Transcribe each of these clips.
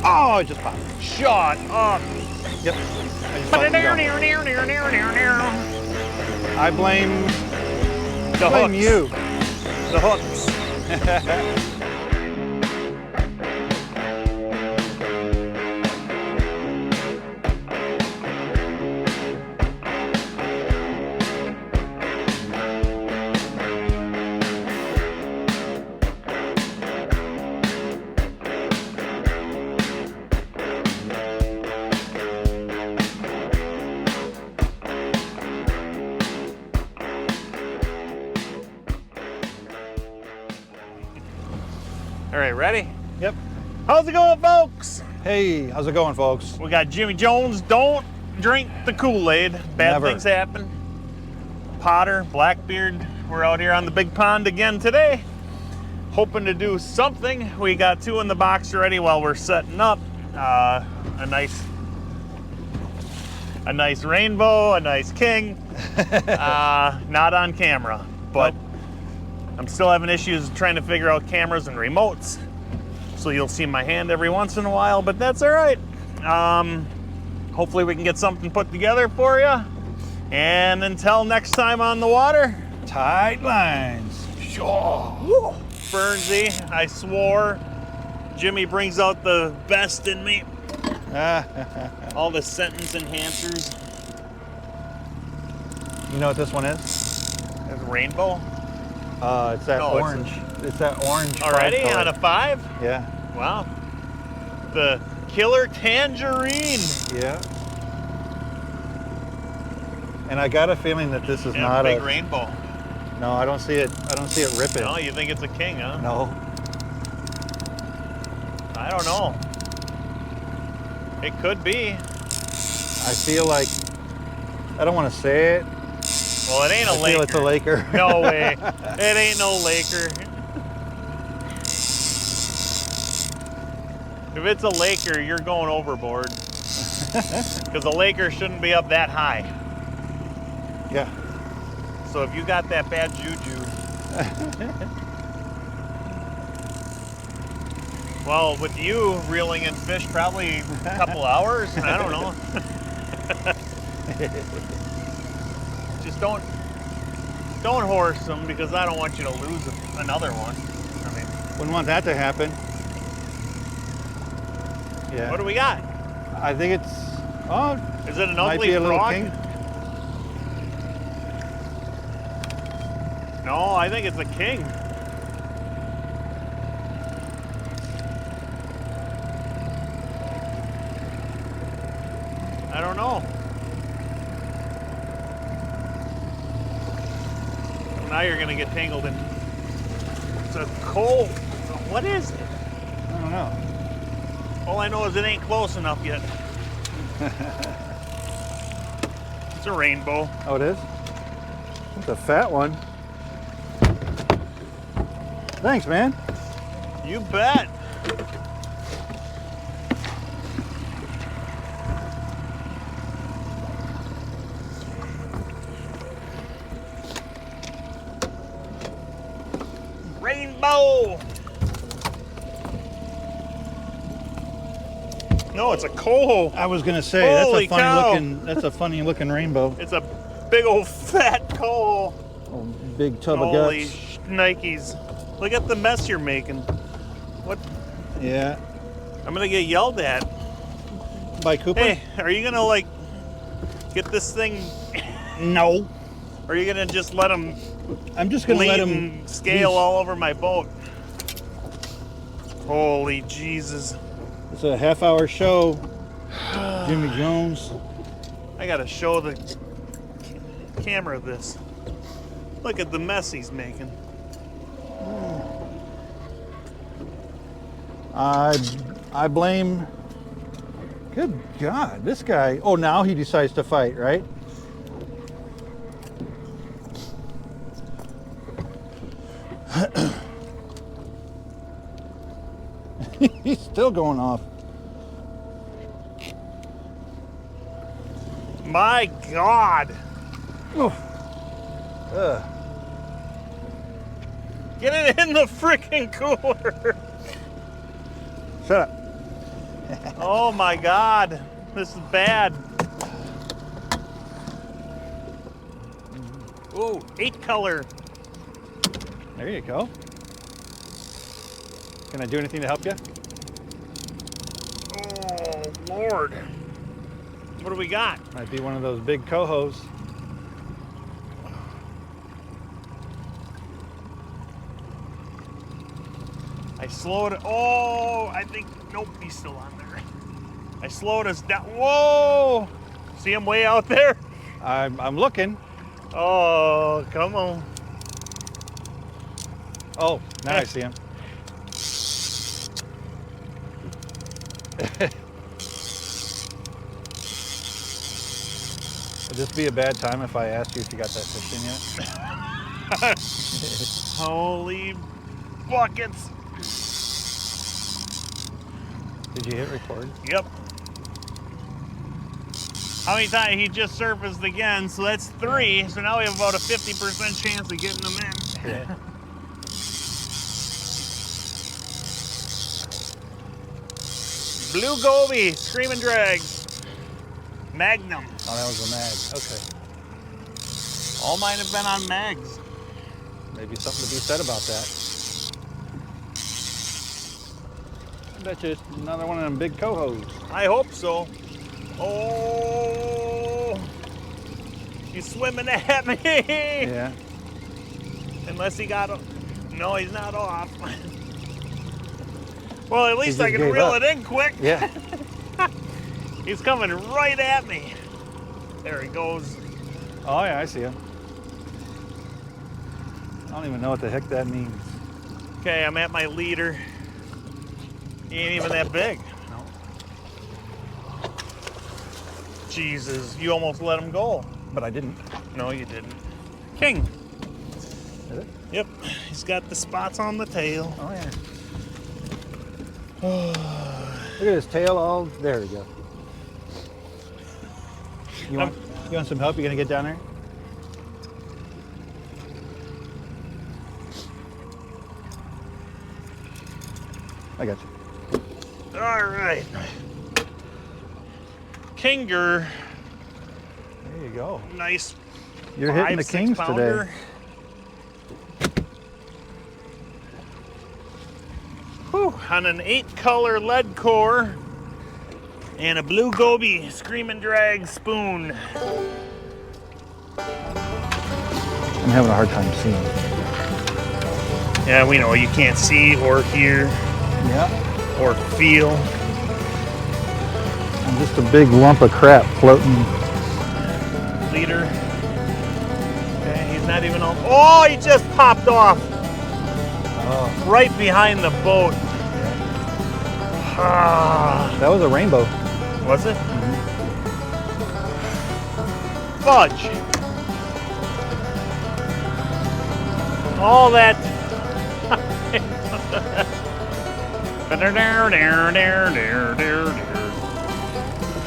Oh, it just popped. Shut up. Yep. I just let it go. I blame hooks. you. The hooks. All right, ready? Yep. How's it going, folks? Hey, how's it going, folks? We got Jimmy Jones. Don't drink the Kool-Aid. Bad Never. things happen. Potter, Blackbeard. We're out here on the big pond again today. Hoping to do something. We got 2 in the box already while we're setting up. A nice rainbow, a nice king. Not on camera, but Nope. I'm still having issues trying to figure out cameras and remotes. So you'll see my hand every once in a while, but that's all right. Hopefully we can get something put together for you. And until next time on the water, Tight lines. sure. Fernsey, I swore. Jimmy brings out the best in me. All the sentence enhancers. You know what this one is? There's a rainbow. It's that No, it's orange. It's that orange. Already color. on a 5? Yeah. Wow. The killer tangerine. Yeah. And I got a feeling that this is And not a big a. rainbow. No, I don't see it. I don't see it ripping. No, you think it's a king, huh? No. I don't know. It could be. I feel like. I don't want to say it. Well, it ain't a I Laker. feel it's a Laker. No way. It ain't no Laker. If it's a Laker, you're going overboard. Because a Laker shouldn't be up that high. Yeah. So if you got that bad juju. Well, with you reeling in fish probably a couple hours, I don't know. Just don't horse them because I don't want you to lose another one. I mean, Wouldn't want that to happen. Yeah. what do we got? I think it's. Oh, Is it an might ugly be a little frog? king. No, I think it's a king. I don't know. Now you're gonna get tangled in. It's a coal. What is it? I don't know. All I know is it ain't close enough yet. It's a rainbow. Oh, it is? It's a fat one. Thanks, man. You bet. Rainbow. No, it's a coal. I was gonna say Holy cow. That's a funny looking rainbow. It's a big old fat coal. Oh, big tub Holy of guts. Nikes. Look at the mess you're making. What? Yeah. I'm gonna get yelled at. By Cooper? Hey, are you gonna like get this thing? No. Or are you gonna just let him I'm just gonna bleed let him and scale all over my boat? Holy Jesus. It's a half-hour show. Jimmy Jones. I gotta show the camera this. Look at the mess he's making. I blame. Good God, this guy. Oh, now he decides to fight, right? He's still going off. My God. Ugh. Get it in the freaking cooler. Shut up. Oh my God, this is bad. Oh, 8 color. There you go. Can I do anything to help you? Oh Lord. What do we got? Might be one of those big cohos. I slowed it. Oh, I think, nope, he's still on there. I slowed us down. Whoa! See him way out there? I'm looking. Oh, come on. Oh, now I see him. Would this be a bad time if I asked you if you got that fish in yet? Holy buckets. Did you hit record? Yep. How many times? He just surfaced again, so that's 3. So now we have about a 50% chance of getting them in. Yeah. Blue goby, screaming drags. Magnum. Oh, that was a mag. Okay. All mine have been on mags. Maybe something to be said about that. I bet you it's another one of them big cohos. I hope so. Oh, he's swimming at me. Yeah. Unless he got him. No, he's not off. Well, at least He I just can gave reel up. it in quick. Yeah. He's coming right at me. There he goes. Oh yeah, I see him. I don't even know what the heck that means. Okay, I'm at my leader. He ain't even that big. No. Jesus, you almost let him go. But I didn't. No, you didn't. King. Is it? Yep, he's got the spots on the tail. Oh yeah. Look at his tail all. There we go. You want some help? You gonna get down there? I got you. All right. Kinger. There you go. Nice. You're hitting the 5-6 kings pounder. today. Whew, on an 8-color lead core and a blue goby screaming drag spoon. I'm having a hard time seeing. Yeah, we know you can't see or hear Yeah. or feel. I'm just a big lump of crap floating. Leader. Okay, he's not even on. Oh, he just popped off Oh, right behind the boat. Ah, that was a rainbow. was it? Fudge. All that.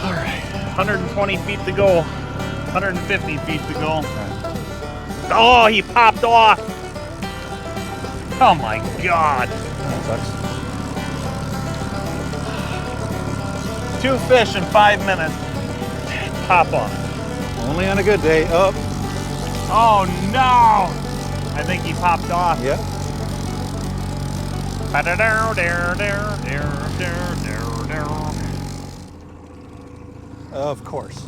All right, 120 feet to go. 150 feet to go. Oh, he popped off. Oh my God. That sucks. 2 fish in 5 minutes. Pop off. Only on a good day. Up. Oh no! I think he popped off. Yeah. Of course.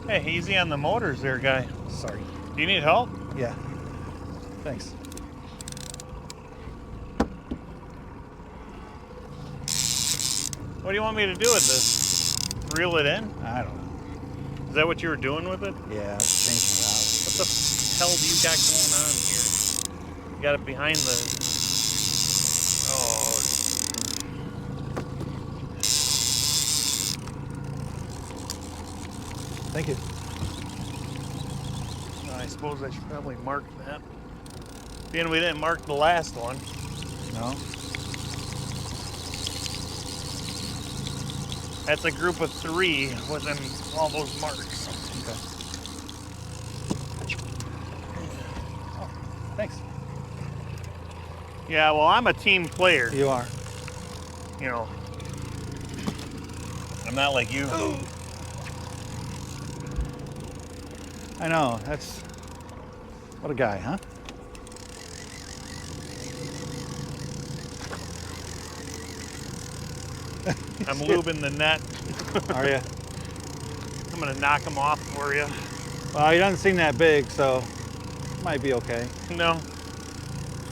Hey, easy on the motors there, guy. Sorry. Do you need help? Yeah. Thanks. What do you want me to do with this? Reel it in? I don't know. Is that what you were doing with it? Yeah, changing What the hell do you got going on here? You got it behind the... Oh. Thank you. I suppose I should probably mark that. Being we didn't mark the last one. No. That's a group of 3 within all those marks. Okay. Oh, thanks. Yeah, well, I'm a team player. You are. You know, I'm not like you. I know. That's what a guy, huh? I'm lubing the net. Are you? I'm gonna knock them off for you. Well, he doesn't seem that big, so might be okay. No,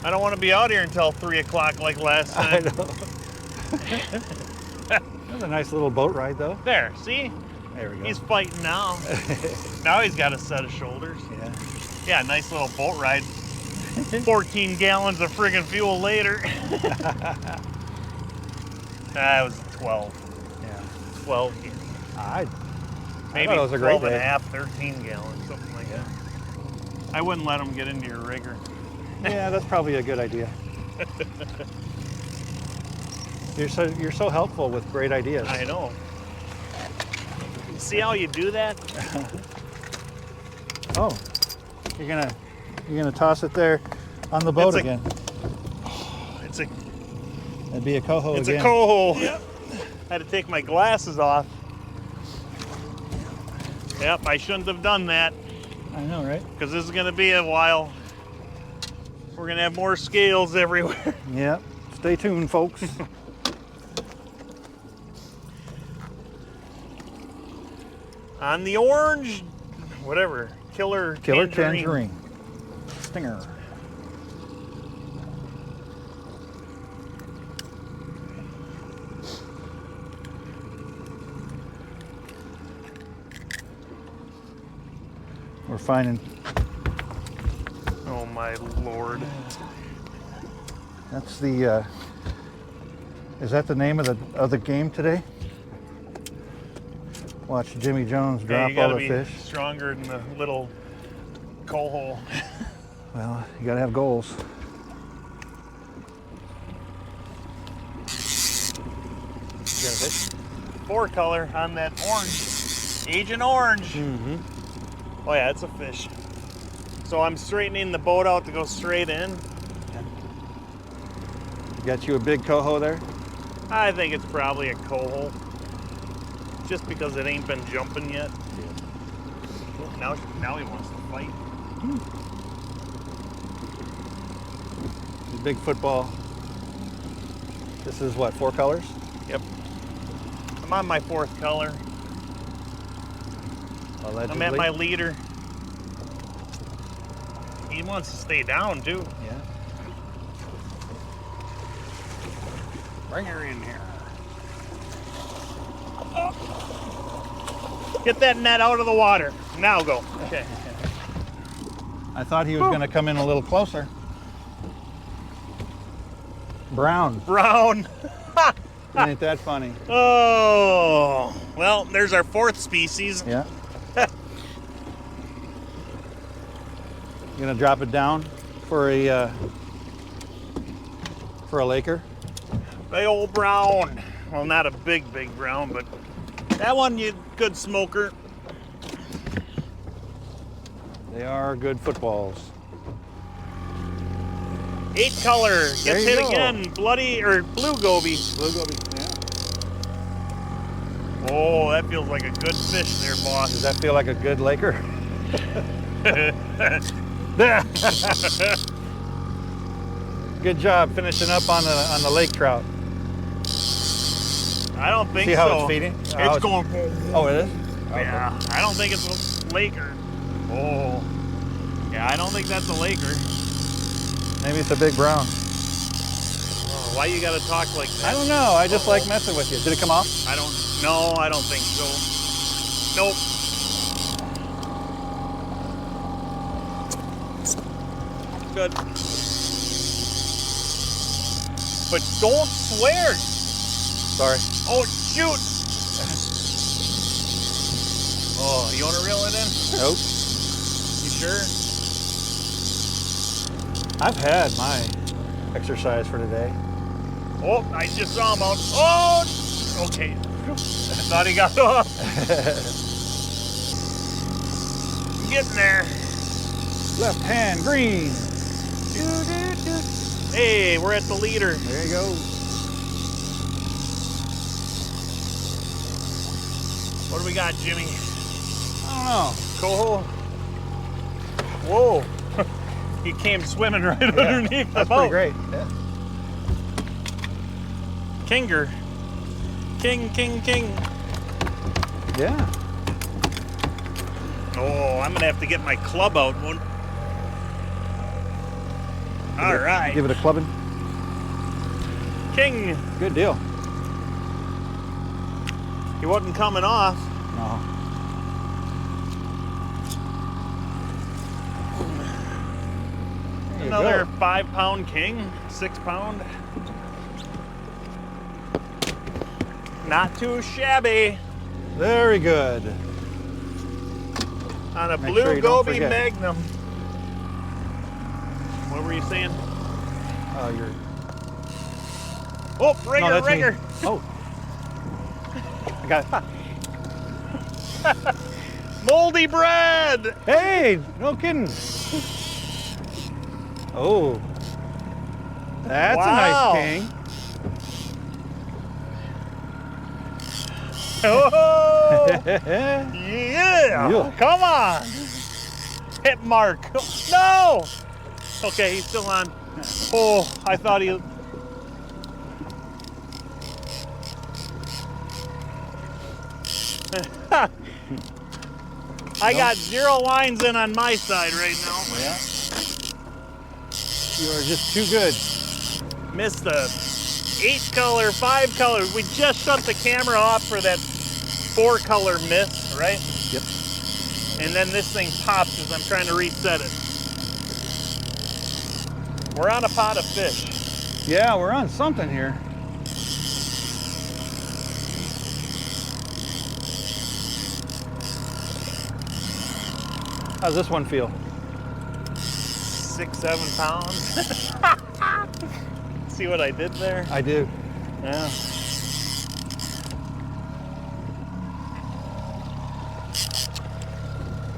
I don't want to be out here until 3 o'clock like last I time. know. That's a nice little boat ride, though. There, see? There we go. He's fighting now. Now he's got a set of shoulders. Yeah. Yeah, nice little boat ride. 14 gallons of friggin' fuel later. That was 12. Yeah. 12. I Maybe thought it was a 12 great and a day. half, 13 gallons, something like that. I wouldn't let him get into your rigger. Yeah, that's probably a good idea. You're so helpful with great ideas. I know. See how you do that? Oh, you're gonna toss it there on the boat again. It's a It'd be a coho It's again. a coho. Yep. I had to take my glasses off. Yep, I shouldn't have done that I know, right? because this is going to be a while. We're going to have more scales everywhere. Yep. Stay tuned, folks. On the orange, whatever, killer Tangerine. Stinger. We're finding. Oh my Lord. That's the. Is that the name of the game today? Watch Jimmy Jones drop you all gotta the be fish. stronger than the little coho. Well, you gotta have goals. You got a fish? 4-color on that orange. Agent Orange. Mm-hmm. Oh yeah, it's a fish. So I'm straightening the boat out to go straight in. You got you a big coho there? I think it's probably a coho. Just because it ain't been jumping yet. Now he wants to fight. Big football. This is what, 4 colors? Yep. I'm on my 4th color. Allegedly. I'm at my leader. He wants to stay down too. Yeah. Bring her in here. Get that net out of the water. Now go. Okay. I thought he was going to come in a little closer. Brown. Brown. Ain't that funny? Oh. Well, there's our 4th species. Yeah. You gonna drop it down for a laker? Big old brown. Well, not a big brown, but that one you good smoker. They are good footballs. 8-color. There Gets you hit go. again. Bloody or blue goby. Blue goby. Yeah. Oh, that feels like a good fish there, boss. Does that feel like a good laker? Good job finishing up on the lake trout. I don't think See so. how it's feeding? It's going. Oh, it is? Yeah, I don't think it's a laker. Oh, yeah, I don't think that's a laker. Maybe it's a big brown. Oh, why you gotta talk like that? I don't know. I just like messing with you. Did it come off? I don't. No, I don't think so. Nope. Good. But don't swear. Sorry. Oh shoot. Oh, you want to reel it in? Nope. You sure? I've had my exercise for today. Oh, I just saw him out. Oh, okay. I thought he got off. Getting there. Left hand green. Hey, we're at the leader. There you go. What do we got, Jimmy? I Coho. Whoa. He came swimming right underneath the that's boat. pretty great. Yeah. Kinger. King. Yeah. Oh, I'm gonna have to get my club out. All right. Give it a clubbing. King. Good deal. He wasn't coming off. No. There you Another go. 5-pound king, 6-pound. Not too shabby. Very good. On a Make blue sure you don't goby forget. magnum. What were you saying? Oh, you're. Oh, rigger, No, that's me. rigger. Oh. I got it. Moldy bread. Hey, no kidding. Oh. That's Wow. a nice king. Oh, Yeah. yeah. Come on. Hit mark. No. Okay, he's still on. Oh, I thought he. I got 0 lines in on my side right now. Yeah. You are just too good. Missed the 8-color, 5-color. We just shut the camera off for that 4-color miss, right? Yep. And then this thing pops as I'm trying to reset it. We're on a pot of fish. Yeah, we're on something here. How's this one feel? 6-7 pounds. See what I did there? I do. Yeah.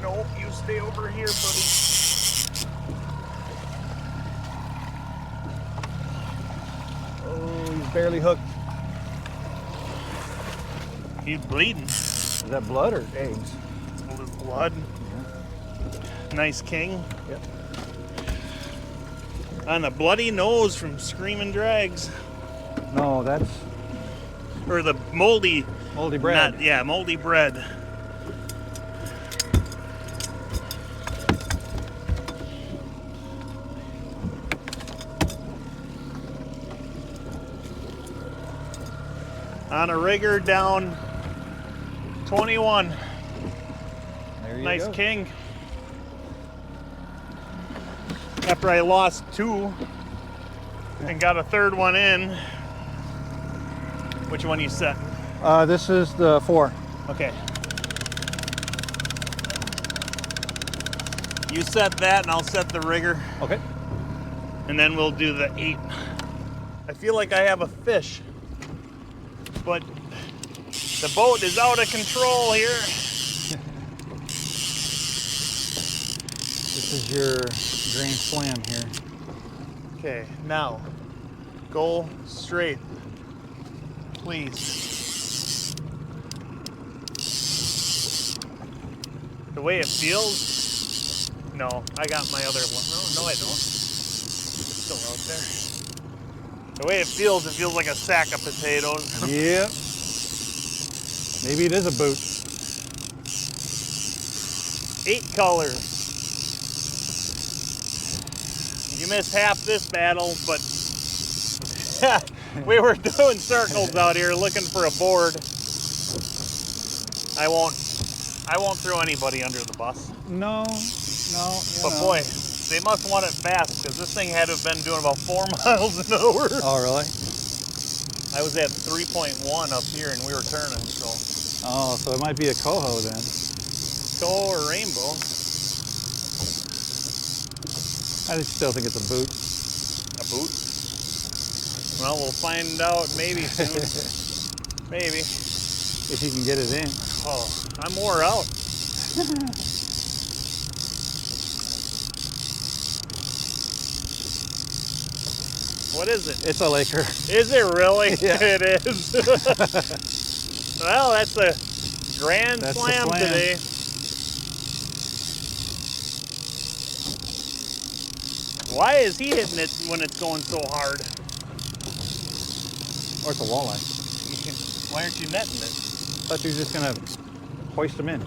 Nope, you stay over here, buddy. Oh, he's barely hooked. He's bleeding. Is that blood or eggs? All his blood. Nice king. Yep. On a bloody nose from screaming drags. No, that's Or the moldy moldy bread. moldy bread. On a rigger down 21. There you Nice go. king. After I lost 2 and got a 3rd one in. Which one you set? This is the 4. Okay. You set that and I'll set the rigger. Okay. And then we'll do the 8. I feel like I have a fish, but the boat is out of control here. This is your grand slam here. Okay, now go straight, please. The way it feels, no, I got my other one. No, I don't. It's still out there. The way it feels like a sack of potatoes. Yep. Maybe it is a boot. 8 colors. You missed half this battle, but we were doing circles out here looking for a board. I won't throw anybody under the bus. No. But boy, they must want it fast because this thing had to have been doing about 4 miles an hour. Oh, really? I was at 3.1 up here and we were turning, so. Oh, so it might be a coho then. Coho or rainbow. I still think it's a boot. A boot? Well, we'll find out maybe soon. Maybe. If you can get it in. Oh, I'm wore out. What is it? It's a Laker. Is it really? Yeah. It is. Well, that's a grand That's the slam slam. today. Why is he hitting it when it's going so hard? Or it's a walleye. Why aren't you netting it? Thought you were just gonna hoist them in.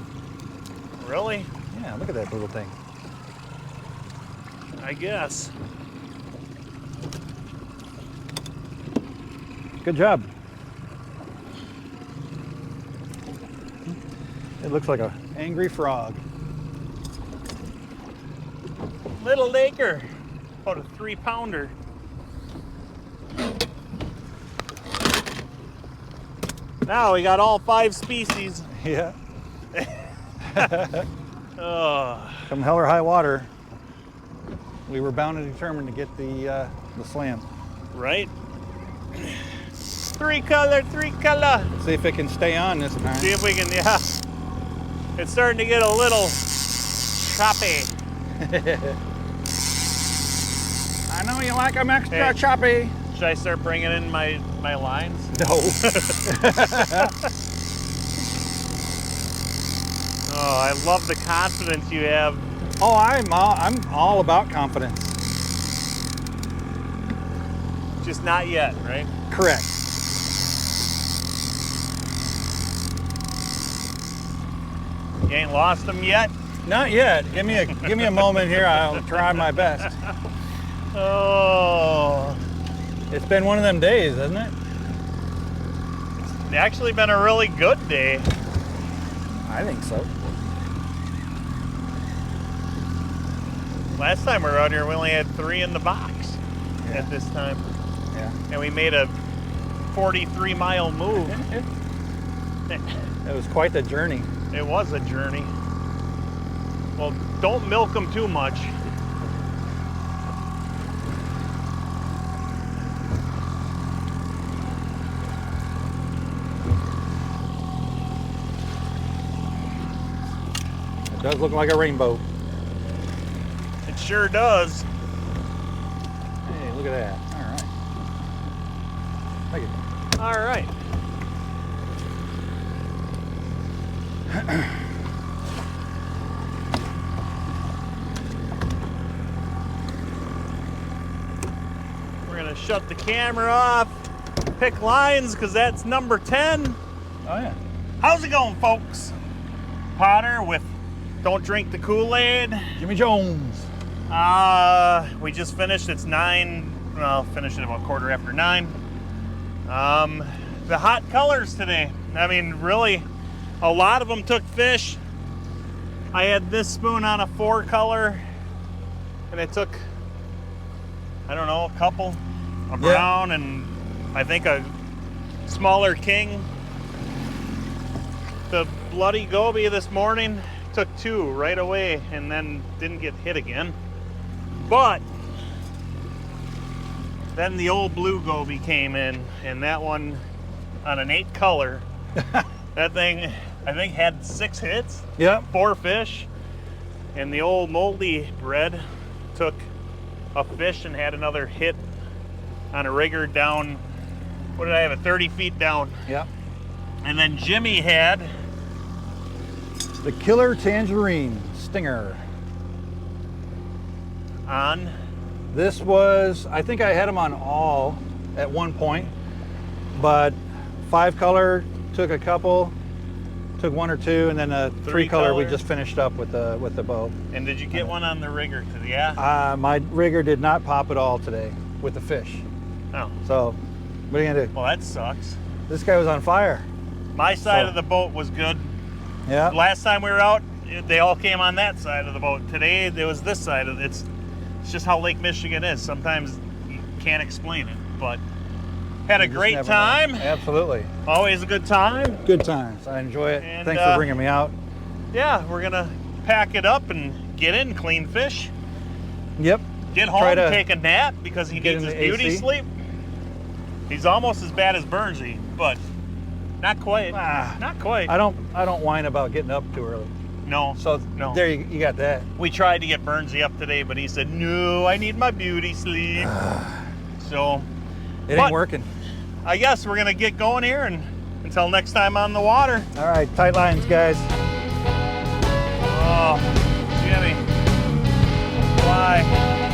Really? Yeah, look at that little thing. I guess. Good job. It looks like an angry frog. Little Laker. About a 3-pounder. Now we got all 5 species. Yeah. Oh, Come hell or high water, we were bound and determined to get the slam. right? 3 color, 3 color. See if it can stay on this time. See if we can, yeah. It's starting to get a little choppy. I know you like them extra Hey. choppy. Should I start bringing in my lines? No. Oh, I love the confidence you have. Oh, I'm all about confidence. Just not yet, right? Correct. You ain't lost them yet? Not yet. Give me a moment here. I'll try my best. Oh, It's been one of them days, hasn't it? it's actually been a really good day. I think so. Last time we were out here, we only had 3 in the box Yeah. at this time. Yeah. And we made a 43-mile move. It was quite the journey. It was a journey. Well, don't milk them too much. It does look like a rainbow. It sure does. Hey, look at that. All right. Thank you. All right. We're gonna shut the camera off, pick lines, because that's number 10. Oh yeah. How's it going, folks? Potter with Don't Drink the Kool-Aid. Jimmy Jones. We just finished. It's 9. Well, finished at about 9:15. The hot colors today. I mean, really, a lot of them took fish. I had this spoon on a 4 color, and it took, I don't know, a couple, a brown, and I think a smaller king. The bloody goby this morning took 2 right away and then didn't get hit again. But then the old blue goby came in, and that one on an 8 color, that thing I think had 6 hits, Yep. 4 fish, and the old moldy bread took a fish and had another hit on a rigger down, what did I have, it 30 feet down. Yep. And then Jimmy had The Killer Tangerine Stinger. on, This was, I think I had them on all at one point, but 5 color took a couple, took 1 or 2, and then a 3 color we color. just finished up with the bow. and did you get one on the rigger today? Yeah? My rigger did not pop at all today with the fish. Oh, So, what are you gonna do? well, that sucks. This guy was on fire. My side So- of the boat was good. Yeah. Last time we were out, they all came on that side of the boat. Today, there was this side of it. It's just how Lake Michigan is. Sometimes you can't explain it, but had a You just great never know. time. Absolutely. Always a good time. Good times. I enjoy it. And, Thanks for bringing me out. Yeah, we're gonna pack it up and get in, clean fish, Yep. get home, Try to take a nap because he get needs in his the beauty AC. sleep. He's almost as bad as Burnsy, but not quite. Not quite. I don't whine about getting up too early. No. So No. there you got that. We tried to get Burnsy up today, but he said, no, I need my beauty sleep. So It But- ain't working. I guess we're gonna get going here, and until next time on the water. All right, tight lines, guys. Oh, Jimmy. Why?